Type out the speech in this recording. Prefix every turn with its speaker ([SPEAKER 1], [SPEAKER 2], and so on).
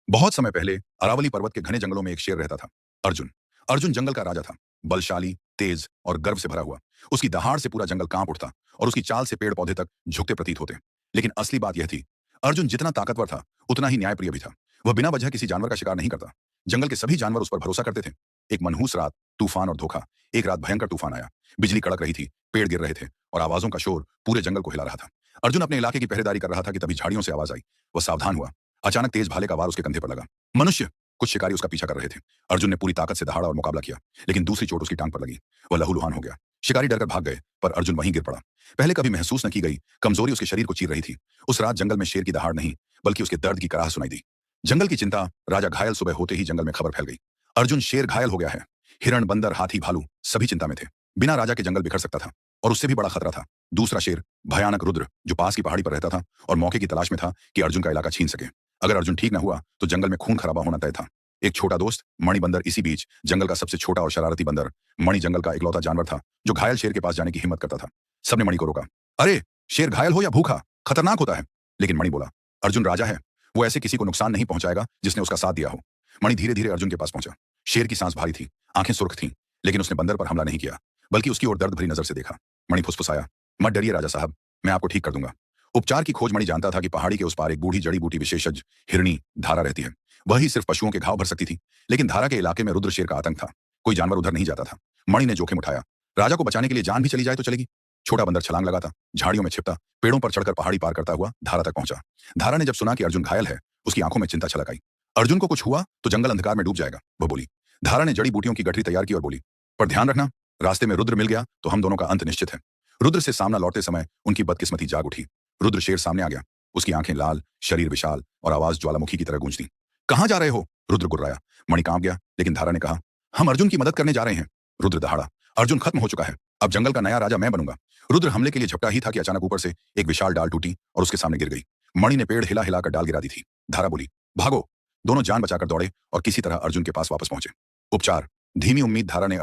[SPEAKER 1] बहुत समय पहले अरावली पर्वत के घने जंगलों में एक शेर रहता था। अर्जुन। अर्जुन जंगल का राजा था। बलशाली, तेज और गर्व से भरा हुआ। उसकी दहाड़ से पूरा जंगल कांप उठता और उसकी चाल से पेड़ पौधे तक झुकते प्रतीत होते। लेकिन असली बात यह थी, अर्जुन जितना ताकतवर था उतना ही न्यायप्रिय भी था। वह बिना वजह किसी जानवर का शिकार नहीं करता। जंगल के सभी जानवर उस पर भरोसा करते थे। एक मनहूस रात, तूफान और धोखा। एक रात भयंकर तूफान आया। बिजली कड़क रही थी, पेड़ गिर रहे थे और आवाजों का शोर पूरे जंगल को हिला रहा था। अर्जुन अपने इलाके की पहरेदारी कर रहा था कि तभी झाड़ियों से आवाज आई। वह सावधान हुआ। अचानक तेज भाले का वार उसके कंधे पर लगा। मनुष्य। कुछ शिकारी उसका पीछा कर रहे थे। अर्जुन ने पूरी ताकत से दहाड़ा और मुकाबला किया, लेकिन दूसरी चोट उसकी टांग पर लगी। वह लहूलुहान हो गया। शिकारी डरकर भाग गए, पर अर्जुन वहीं गिर पड़ा। पहले कभी महसूस न की गई कमजोरी उसके शरीर को चीर रही थी। उस रात जंगल में शेर की दहाड़ नहीं, बल्कि उसके दर्द की कराह सुनाई दी। जंगल की चिंता, राजा घायल। सुबह होते ही जंगल में खबर फैल गई, अर्जुन शेर घायल हो गया है। हिरण, बंदर, हाथी, भालू सभी चिंता में थे। बिना राजा के जंगल बिखर सकता था। और उससे भी बड़ा खतरा था दूसरा शेर, भयानक रुद्र, जो पास की पहाड़ी पर रहता था और मौके की तलाश में था कि अर्जुन का इलाका छीन सके। अगर अर्जुन ठीक न हुआ तो जंगल में खून खराबा होना तय था। एक छोटा दोस्त, मणि बंदर। इसी बीच जंगल का सबसे छोटा और शरारती बंदर मणि जंगल का इकलौता जानवर था जो घायल शेर के पास जाने की हिम्मत करता था। सबने मणि को रोका। अरे, शेर घायल हो या भूखा, खतरनाक होता है। लेकिन मणि बोला, अर्जुन राजा है, वो ऐसे किसी को नुकसान नहीं पहुंचाएगा जिसने उसका साथ दिया हो। मणि धीरे धीरे अर्जुन के पास पहुंचा। शेर की सांस भारी थी, आंखें सुर्ख थीं, लेकिन उसने बंदर पर हमला नहीं किया, बल्कि उसकी ओर दर्द भरी नजर से देखा। मणि फुसफुसाया, मत डरिए राजा साहब, मैं आपको ठीक कर दूंगा। उपचार की खोज मणि जानता था कि पहाड़ी के उस पार एक बूढ़ी जड़ी बूटी विशेषज्ञ हिरणी धारा रहती है। वही सिर्फ पशुओं के घाव भर सकती थी, लेकिन धारा के इलाके में रुद्र शेर का आतंक था। कोई जानवर उधर नहीं जाता था। मणि ने जोखिम उठाया। राजा को बचाने के लिए जान भी चली जाए तो चलेगी। छोटा बंदर छलांग लगाता, झाड़ियों में छिपता, पेड़ों पर चढ़कर पहाड़ी पार करता हुआ धारा तक पहुंचा। धारा ने जब सुना कि अर्जुन घायल है, उसकी आंखों में चिंता छलक आई। अर्जुन को कुछ हुआ तो जंगल अंधकार में डूब जाएगा, वह बोली। धारा ने जड़ी बूटियों की गठरी तैयार की और बोली, पर ध्यान रखना, रास्ते में रुद्र मिल गया तो हम दोनों का अंत निश्चित है। रुद्र से सामना लौटते समय उनकी बदकिस्मती जाग उठी। रुद्र शेर सामने आ गया। उसकी आंखें लाल, शरीर विशाल और आवाज ज्वालामुखी की तरह गूंजती। कहां जा रहे हो? रुद्र गुर्राया। मणि कांप गया, लेकिन धारा ने कहा, हम अर्जुन की मदद करने जा रहे हैं। रुद्र दहाड़ा, अर्जुन खत्म हो चुका है, अब जंगल का नया राजा मैं बनूंगा। रुद्र हमले के लिए झपटा ही था कि अचानक ऊपर से एक विशाल डाल टूटी और उसके सामने गिर गई। मणि ने पेड़ हिला हिलाकर डाल गिरा दी थी। धारा बोली, भागो। दोनों जान बचाकर दौड़े और किसी तरह अर्जुन के पास वापस पहुंचे। उपचार। धीमी उम्मीद। धारा ने